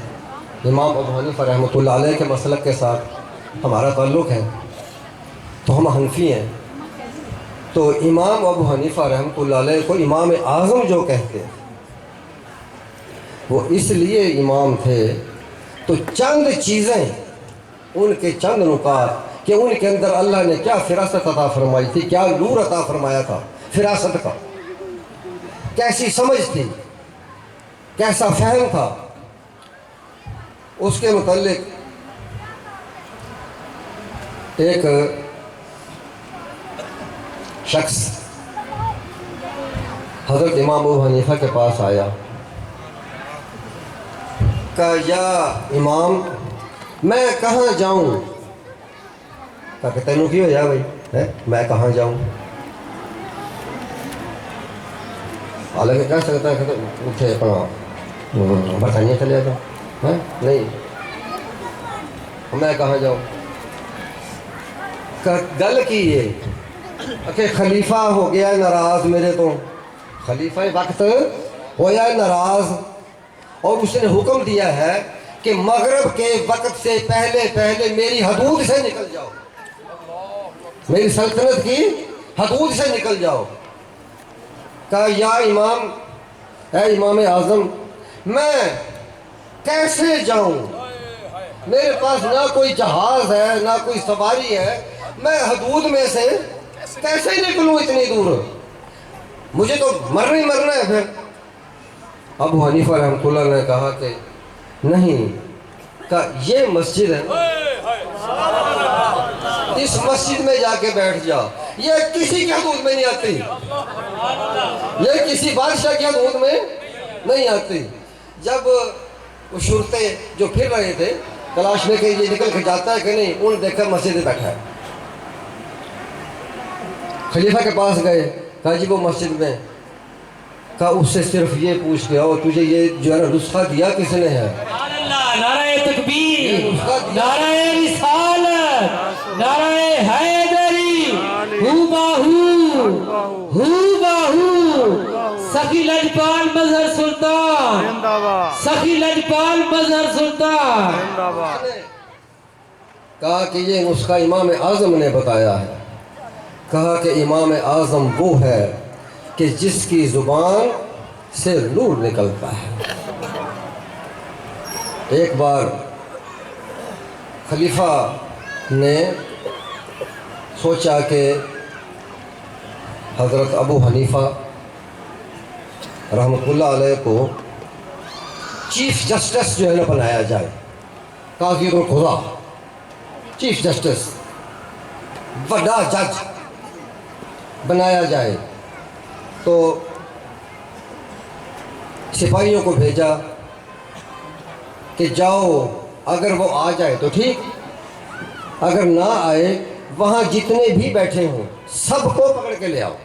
امام ابو حنیفہ رحمۃ اللہ علیہ کے مسلک کے ساتھ ہمارا تعلق ہے، تو ہم حنفی ہیں، تو امام ابو حنیفہ رحمۃ اللہ علیہ کو امام اعظم جو کہتے ہیں، وہ اس لیے امام تھے تو چند چیزیں، ان کے چند نکات کہ ان کے اندر اللہ نے کیا فراست عطا فرمائی تھی، کیا نور عطا فرمایا تھا فراست کا، کیسی سمجھ تھی، کیسا فہم تھا، اس کے متعلق ایک شخص حضرت امام ابو حنیفہ کے پاس آیا، کہا یا امام میں کہاں جاؤں؟ کہا کہ تینوں کی ہو جا بھائی، میں کہاں جاؤں؟ حالانکہ کہہ سکتا ہے کہ اٹھے اپنا برطانیہ چلے جاؤ، نہیں، میں کہاں جاؤں؟ گل کی یہ کہ خلیفہ ہو گیا ناراض میرے تو، خلیفہ وقت ہو جائے ناراض، اور اس نے حکم دیا ہے کہ مغرب کے وقت سے پہلے پہلے میری حدود سے نکل جاؤ، میری سلطنت کی حدود سے نکل جاؤ۔ کہا یا امام، اے امام اعظم میں کیسے جاؤں؟ میرے پاس نہ کوئی جہاز ہے نہ کوئی سواری ہے، میں حدود میں سے کیسے نکلوں اتنی دور؟ مجھے تو مرنا ہی مرنا ہے پھر۔ ابو حنیفہ رحمۃ اللہ نے کہا کہ نہیں، کہا یہ مسجد ہے، اس مسجد میں جا کے بیٹھ جا، یہ کسی کی حدود میں نہیں آتی، یہ کسی بادشاہ کی حدود میں نہیں آتی۔ جب وہ شرطے جو پھر رہے تھے تلاش میں کہ یہ نکل کے جاتا ہے کہ نہیں، انہوں نے دیکھا مسجد میں بیٹھا ہے، خلیفہ کے پاس گئے، کہا جی وہ مسجد میں، کہا اس سے صرف یہ پوچھ کے آؤ تجھے یہ جو ہے نا نسخہ دیا کس نے ہے؟ نعرہ تکبیر، نعرہ رسالت، نعرہ حیدری، ہو باہو سخی لجپال مظہر سلطان، سخی لجپال مظہر سلطان۔ کہا کہ یہ نسخہ امام اعظم نے بتایا ہے۔ کہا کہ امام اعظم وہ ہے کہ جس کی زبان سے نور نکلتا ہے۔ ایک بار خلیفہ نے سوچا کہ حضرت ابو حنیفہ رحمۃ اللہ علیہ کو چیف جسٹس جو ہے نا بنایا جائے، قاضی القضا، چیف جسٹس، بڑا جج بنایا جائے۔ تو سپاہیوں کو بھیجا کہ جاؤ، اگر وہ آ جائے تو ٹھیک، اگر نہ آئے وہاں جتنے بھی بیٹھے ہوں سب کو پکڑ کے لے آؤ۔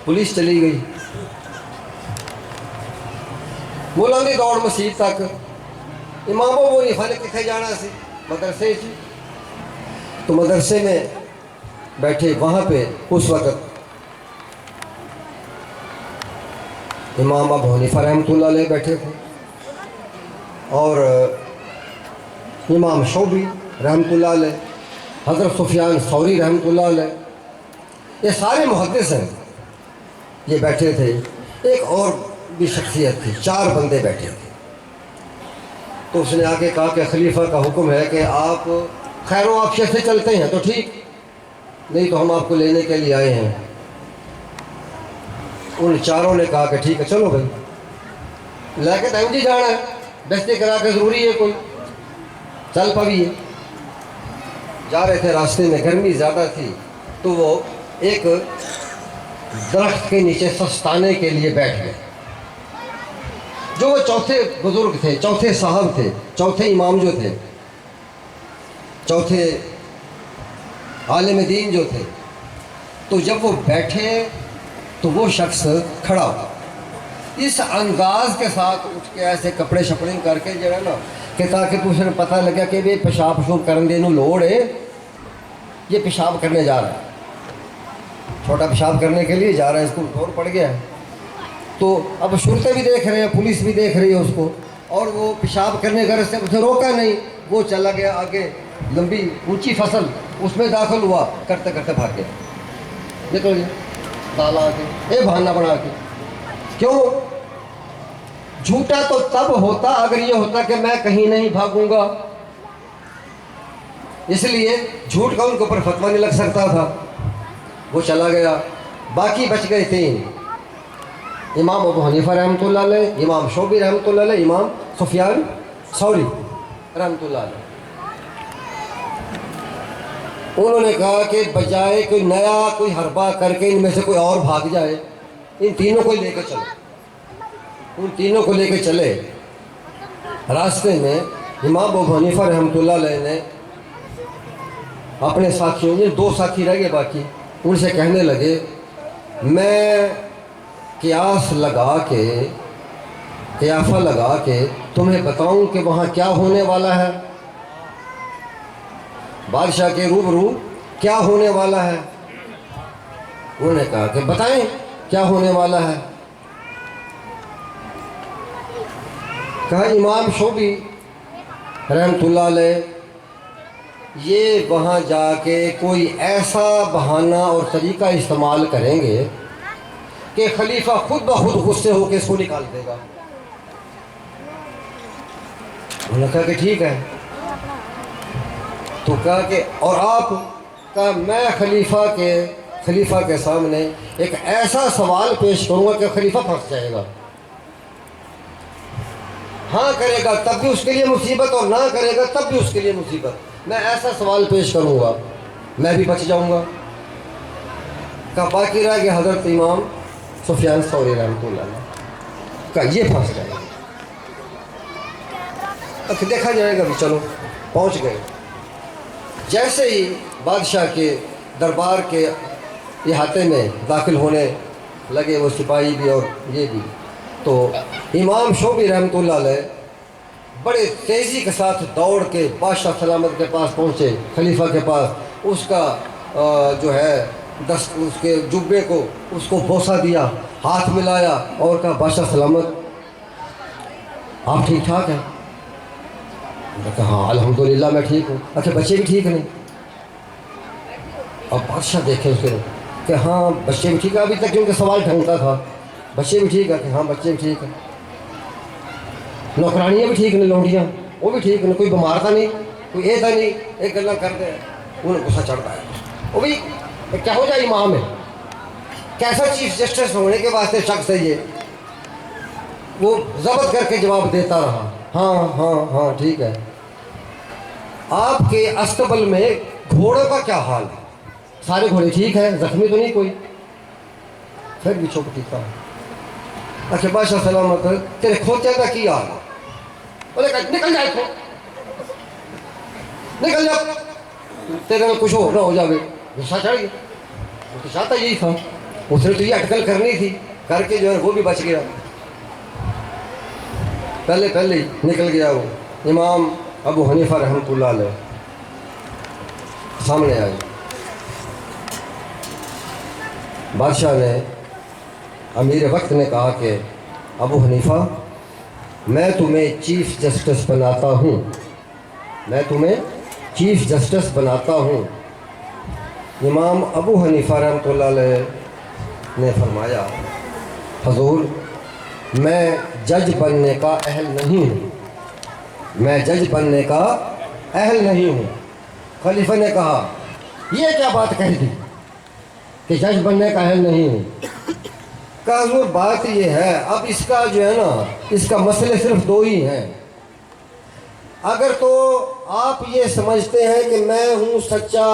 پولیس چلی گئی، بولانی دوڑ مسجد تک، امام ابو حنیفہ نے کتنے جانا سی؟ مدرسے سے۔ تو مدرسے میں بیٹھے، وہاں پہ اس وقت امام ابو حنیفہ رحمۃ اللہ علیہ بیٹھے تھے، اور امام شعبی رحمۃ اللہ علیہ، حضرت سفیان ثوری رحمۃ اللہ علیہ، یہ سارے محدث ہیں، یہ بیٹھے تھے۔ ایک اور بھی شخصیت تھی، 4 بندے بیٹھے تھے۔ تو اس نے آ کے کہا کہ خلیفہ کا حکم ہے کہ آپ خیر و عافیت سے چلتے ہیں تو ٹھیک، نہیں تو ہم آپ کو لینے کے لیے آئے ہیں۔ ان 4 نے کہا کہ ٹھیک ہے چلو بھائی، لے کے ٹائم جی جانا ہے، بیستی کرا کے ضروری ہے، کوئی چل پویے۔ جا رہے تھے، راستے میں گرمی زیادہ تھی تو وہ ایک درخت کے نیچے سستانے کے لیے بیٹھ گئے۔ جو وہ چوتھے بزرگ تھے، چوتھے صاحب تھے، چوتھے امام جو تھے، چوتھے عالم دین جو تھے، تو جب وہ بیٹھے تو وہ شخص کھڑا ہوا، اس انداز کے ساتھ اٹھ کے ایسے کپڑے شپڑنگ کر کے جو ہے نا کہ تاکہ کچھ نے پتہ لگا کہ یہ پیشاب کرنے نو لوڑ ہے، یہ پیشاب کرنے جا رہا ہے، چھوٹا پیشاب کرنے کے لیے جا رہا ہے، اس کو دور پڑ گیا ہے۔ تو اب شرطے بھی دیکھ رہے ہیں، پولیس بھی دیکھ رہی ہے اس کو، اور وہ پیشاب کرنے کا راستے اسے روکا نہیں، وہ چلا گیا آگے، لمبی اونچی فصل اس میں داخل ہوا، کرتے کرتے بھاگ گیا، نکل گیا تالا آ کے، اے بہانہ بنا کے۔ کیوں؟ جھوٹا تو تب ہوتا اگر یہ ہوتا کہ میں کہیں نہیں بھاگوں گا، اس لیے جھوٹ کا ان کے اوپر فتویٰ نہیں لگ سکتا تھا، وہ چلا گیا۔ باقی بچ گئے 3، امام ابو حنیفہ رحمۃ اللہ علیہ، امام شعبی رحمۃ اللہ علیہ، امام سفیان ثوری رحمۃ اللہ علیہ۔ انہوں نے کہا کہ بجائے کوئی نیا کوئی حربہ کر کے ان میں سے کوئی اور بھاگ جائے، ان تینوں کو لے کے چلو، ان تینوں کو لے کے چلے۔ راستے میں امام ابو حنیفہ رحمۃ اللہ علیہ نے اپنے ساتھیوں، یہ 2 ساتھی رہ گئے باقی، ان سے کہنے لگے میں قیاس لگا کے، قیافہ لگا کے تمہیں بتاؤں کہ وہاں کیا ہونے والا ہے، بادشاہ کے روبرو کیا ہونے والا ہے۔ انہوں نے کہا کہ بتائیں کیا ہونے والا ہے۔ کہا امام شعبی رحمۃ اللہ علیہ یہ وہاں جا کے کوئی ایسا بہانہ اور طریقہ استعمال کریں گے کہ خلیفہ خود بخود غصے ہو کے اس کو نکال دے گا۔ انہوں نے کہا کہ ٹھیک ہے، تو کہا کہ اور آپ کا میں خلیفہ کے سامنے ایک ایسا سوال پیش کروں گا کہ خلیفہ پھنس جائے گا، ہاں کرے گا تب بھی اس کے لیے مصیبت اور نہ کرے گا تب بھی اس کے لیے مصیبت، میں ایسا سوال پیش کروں گا میں بھی بچ جاؤں گا۔ کہا باقی رہ گیا حضرت امام سفیان ثوری رحمۃ اللہ علیہ، کہا یہ پھنس جائے گا، اب دیکھا جائے گا بھی، چلو پہنچ گئے۔ جیسے ہی بادشاہ کے دربار کے احاطے میں داخل ہونے لگے وہ سپاہی بھی اور یہ بھی، تو امام شعبی رحمۃ اللہ علیہ بڑے تیزی کے ساتھ دوڑ کے بادشاہ سلامت کے پاس پہنچے، خلیفہ کے پاس، اس کا جو ہے اس کے جبے کو اس کو بوسہ دیا، ہاتھ ملایا اور کہا بادشاہ سلامت آپ ٹھیک ٹھاک ہیں؟ میں کہا ہاں الحمدللہ میں ٹھیک ہوں۔ اچھا بچے بھی ٹھیک نہیں؟ اب بادشاہ دیکھے اس کے کہ ہاں بچے بھی ٹھیک ہے، ابھی تک کیونکہ سوال ڈھنگتا تھا، بچے بھی ٹھیک ہے کہ ہاں بچے بھی ٹھیک ہیں، نوکرانیاں بھی ٹھیک نہیں، لونڈیاں وہ بھی ٹھیک نہیں، کوئی بیمار تھا نہیں، کوئی یہ تھا نہیں، ایک گلا کر دے، انہیں غصہ چڑھتا ہے۔ وہ بھی کیا ہو جائے امام ہے، کیسا چیف جسٹس ہونے کے واسطے شخص ہے یہ، وہ ضبط کر کے جواب دیتا رہا ہاں ہاں ہاں ٹھیک ہے۔ آپ کے استبل میں گھوڑوں کا کیا حال ہے؟ سارے گھوڑے ٹھیک ہیں، زخمی تو نہیں کوئی؟ پھر بھی چھوٹ ٹھیک ہے۔ اچھا بادشاہ سلامت تیرے کھوتے کا کی حال ہے؟ بولے کہ نکل جائے تو نکل جا، تیرے میں کچھ ہو نہ ہو جاوے، غصہ چڑھ گیا، وہ تو چاہتا یہی تھا، اس نے تو یہ اٹکل کرنی تھی، کر کے جو ہے وہ بھی بچ گیا، پہلے ہی نکل گیا۔ وہ امام ابو حنیفہ رحمۃ اللہ علیہ سامنے آئے، بادشاہ نے امیر وقت نے کہا کہ ابو حنیفہ میں تمہیں چیف جسٹس بناتا ہوں، میں تمہیں چیف جسٹس بناتا ہوں۔ امام ابو حنیفہ رحمۃ اللہ علیہ نے فرمایا حضور میں جج بننے کا اہل نہیں ہوں، میں جج بننے کا اہل نہیں ہوں۔ خلیفہ نے کہا یہ کیا بات کہہ دی کہ جج بننے کا اہل نہیں ہوں؟ کہا حضور بات یہ ہے، اب اس کا جو ہے نا اس کا مسئلے صرف 2 ہی ہیں، اگر تو آپ یہ سمجھتے ہیں کہ میں ہوں سچا،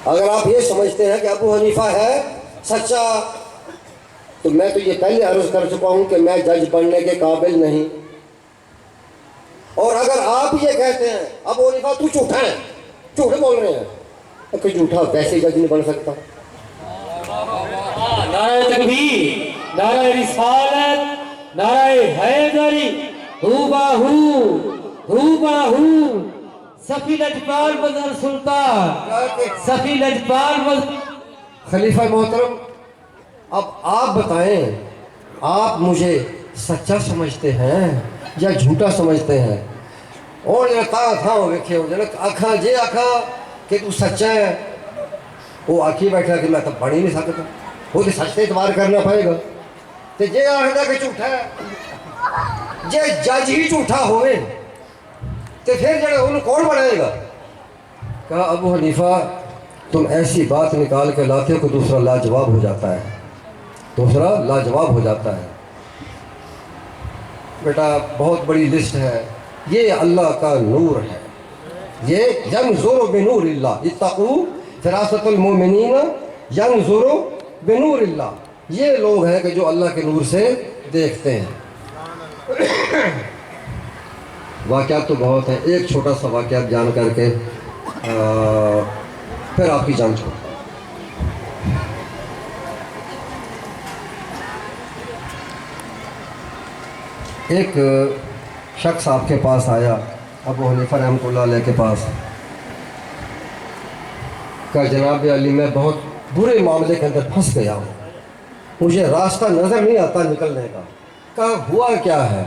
اگر آپ یہ سمجھتے ہیں کہ ابو حنیفہ ہے سچا، تو میں تو یہ پہلے عرض کر چکا ہوں کہ میں جج بننے کے قابل نہیں، اور اگر آپ یہ کہتے ہیں ابو حنیفہ تو جھوٹا ہے، جھوٹ بول رہے ہیں، کہ جھوٹا ویسے جج نہیں بن سکتا۔ نعرہ تکبیر، نعرہ رسالت، نعرہ حیدری، ہو باہو سفی لجپال مظہر سلطان، سفی لجپال مظہر۔ خلیفہ محترم اب آپ بتائیں، آپ مجھے سچا سمجھتے ہیں یا جھوٹا سمجھتے ہیں؟ اور یہ تھا ویکھے ہو جنک آکھاں جے آکھاں کہ تو سچا ہے، وہ آکھی بیٹھا کہ میں تو بڑھ ہی نہیں سکتا، وہ تو سچ سے اعتبار کرنا پڑے گا، تو جے آکھدا کہ جھوٹا ہے، جے جج ہی جھوٹا ہوئے تو پھر جڑے انہوں کون بنائے گا؟ کہا ابو حنیفہ تم ایسی بات نکال کے لاتے ہو کہ دوسرا لاجواب ہو جاتا ہے، دوسرا لاجواب ہو جاتا ہے۔ بیٹا بہت بڑی لسٹ ہے، یہ اللہ کا نور ہے، یہ ینظر بنور اللہ، اتقوا فراست المؤمنین ینظر بنور اللہ، یہ لوگ ہیں کہ جو اللہ کے نور سے دیکھتے ہیں۔ واقعات تو بہت ہیں، ایک چھوٹا سا واقعہ بیان کر کے پھر آپ کی جان چھوڑ۔ ایک شخص آپ کے پاس آیا، ابو حنیفہ رحمۃ اللہ علیہ کے پاس، کہا جناب علی میں بہت برے معاملے کے اندر پھنس گیا ہوں، مجھے راستہ نظر نہیں آتا نکلنے کا۔ کہا ہوا کیا ہے؟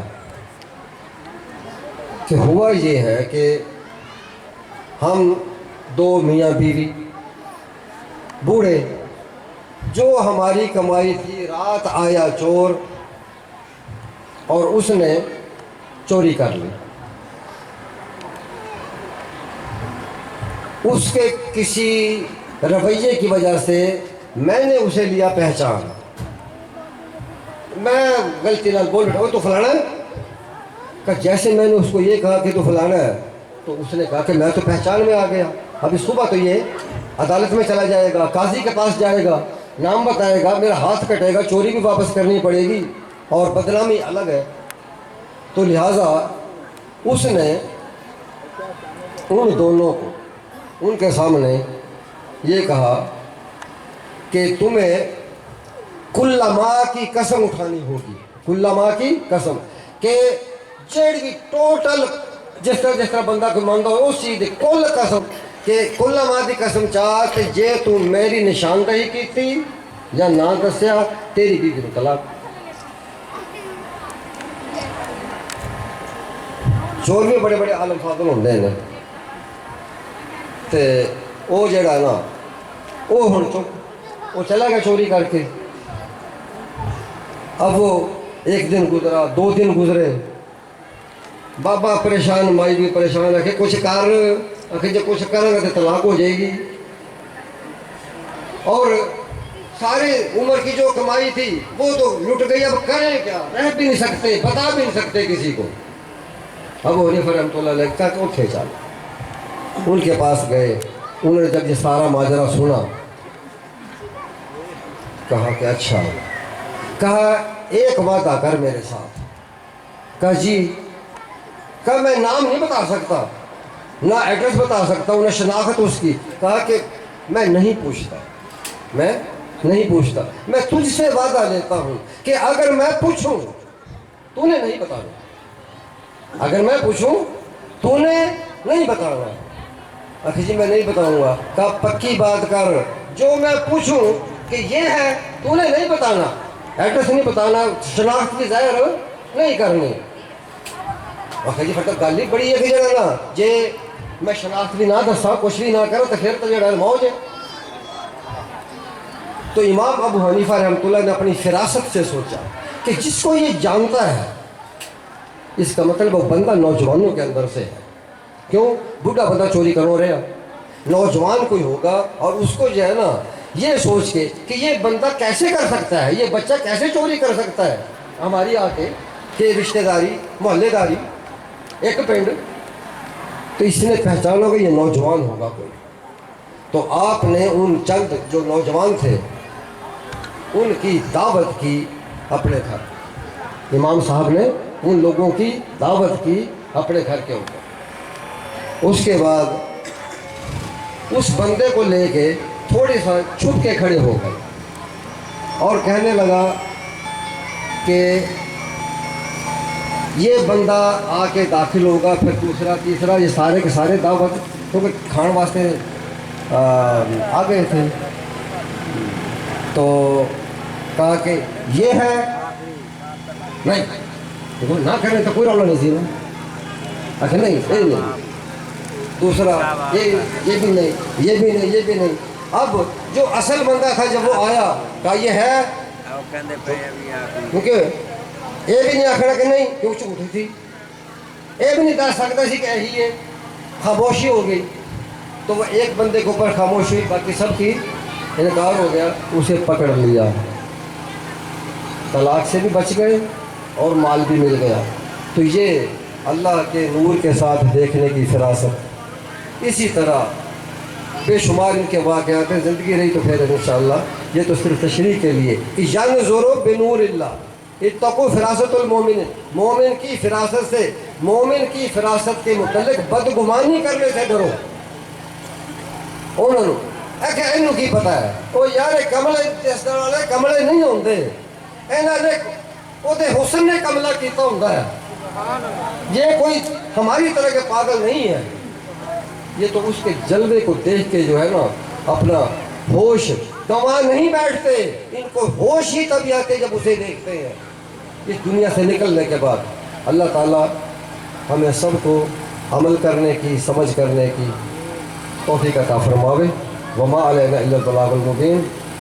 کہ ہوا یہ ہے کہ ہم دو میاں بیوی بوڑھے، جو ہماری کمائی تھی، رات آیا چور اور اس نے چوری کر لی۔ اس کے کسی رویے کی وجہ سے میں نے اسے لیا پہچان، میں غلطی نال بول بیٹھا تو فلانا ہے، کہ جیسے میں نے اس کو یہ کہا کہ تو فلانا ہے، تو اس نے کہا کہ میں تو پہچان میں آ گیا، ابھی صبح تو یہ عدالت میں چلا جائے گا، قاضی کے پاس جائے گا، نام بتائے گا، میرا ہاتھ کٹے گا، چوری بھی واپس کرنی پڑے گی اور بدنامی الگ ہے۔ تو لہٰذا اس نے ان دونوں کو ان کے سامنے یہ کہا کہ تمہیں کل ماہ کی قسم اٹھانی ہوگی، کل ماہ کی قسم، کہ جیڑی ٹوٹل جس طرح بندہ کو مانتا ہو اس چیز دی کل قسم، کہ کل ماہ کی قسم چاہ کہ جے تو میری نشاندہی کی تھی یا نہ دسیا تیری بیوی کو طلاق۔ چور بھی بڑے بڑے عالم فاضل ہوندے ہیں تے وہ جڑا نا وہ ہن چپ، وہ چلا گیا چوری کر کے۔ اب وہ ایک دن گزرا، 2 دن گزرے، بابا پریشان، مائی بھی پریشان، آخر کچھ کر، آخر جب کچھ کرے گا تو طلاق ہو جائے گی، اور ساری عمر کی جو کمائی تھی وہ تو لٹ گئی، اب کریں کیا، رہ بھی نہیں سکتے، بتا بھی نہیں سکتے کسی کو۔ ابو حنیفہ رحمۃ اللہ علیہ کا کہ اٹھے چل، ان کے پاس گئے، انہوں نے جب یہ سارا ماجرا سنا، کہا کہ اچھا، کہا ایک وعدہ کر میرے ساتھ۔ کہا جی، کہا میں نام نہیں بتا سکتا، نہ ایڈریس بتا سکتا ہوں، نہ شناخت اس کی۔ کہا کہ میں نہیں پوچھتا، میں نہیں پوچھتا، میں تجھ سے وعدہ لیتا ہوں کہ اگر میں پوچھوں تو نے نہیں بتانا، اگر میں پوچھوں تو نے نہیں بتانا۔ آخر جی میں نہیں بتاؤں گا۔ کہا پکی بات کر، جو میں پوچھوں کہ یہ ہے تو نے نہیں بتانا، ایڈریس نہیں بتانا، شناخت کی ظاہر نہیں کرنی۔ آخر جی پھر تو گل ہی بڑی ہے کہ جڑا نا جے میں شناخت بھی نہ دسا، کچھ بھی نہ کروں تو پھر تو جڑا موج ہے۔ تو امام ابو حنیفہ رحمۃ اللہ نے اپنی فراست سے سوچا کہ جس کو یہ جانتا ہے، اس کا مطلب وہ بندہ نوجوانوں کے اندر سے ہے۔ کیوں؟ بوڑھا بندہ چوری کرو رہا، نوجوان کوئی ہوگا اور اس کو جو ہے نا یہ سوچ کے کہ یہ بندہ کیسے کر سکتا ہے، یہ بچہ کیسے چوری کر سکتا ہے، ہماری آتے کہ رشتہ داری، محلے داری، ایک پنڈ، تو اس نے پہچانا کہ یہ نوجوان ہوگا کوئی۔ تو آپ نے ان چند جو نوجوان تھے ان کی دعوت کی اپنے گھر، امام صاحب نے ان لوگوں کی دعوت کی اپنے گھر کے اوپر۔ اس کے بعد اس بندے کو لے کے تھوڑی سا چھپ کے کھڑے ہو گئے اور کہنے لگا کہ یہ بندہ آ کے داخل ہوگا، پھر دوسرا تیسرا، یہ سارے کے سارے دعوت کیونکہ کھان واسطے آ گئے تھے۔ تو کہا کہ یہ ہے، نہیں دیکھو نہ کریں تو کوئی رولا نہیں سی نا، اچھا نہیں یہ نہیں، دوسرا یہ بھی نہیں، یہ بھی نہیں، یہ بھی نہیں۔ اب جو اصل بندہ تھا جب وہ آیا، کہا یہ ہے، کیونکہ یہ بھی نہیں آخر کہ نہیں، کیوں جھوٹی تھی، یہ بھی نہیں دس سکتا سی کہ یہی ہے، خاموشی ہو گئی۔ تو وہ ایک بندے کے اوپر خاموشی ہوئی، باقی سب کی انکار ہو گیا، اسے پکڑ لیا، طلاق سے بھی بچ گئے اور مال بھی مل گیا۔ تو یہ اللہ کے نور کے ساتھ دیکھنے کی فراست اسی طرح بے شمار ان کے واقعات ہیں. زندگی رہی تو پھر انشاءاللہ یہ تو صرف تشریح کے لیے. ینظروا بنور اللہ اتقوا فراست المومن. مومن کی فراست سے، مومن کی فراست کے متعلق بدگمانی کرنے سے ڈرو. انہوں نے کہ انہوں کی پتہ ہے وہ یار کملے جس طرح والے کملے نہیں ہوندے، انہوں نے وہ دے حسن نے کملہ کیتا ہوندہ ہے. یہ کوئی ہماری طرح کے پاگل نہیں ہے. یہ تو اس کے جلوے کو دیکھ کے جو ہے نا اپنا ہوش گنوا نہیں بیٹھتے. ان کو ہوش ہی تب آتے جب اسے دیکھتے ہیں اس دنیا سے نکلنے کے بعد. اللہ تعالیٰ ہمیں سب کو عمل کرنے کی، سمجھ کرنے کی توفیق عطا فرماوے. وما علینا الا البلاغ المبین.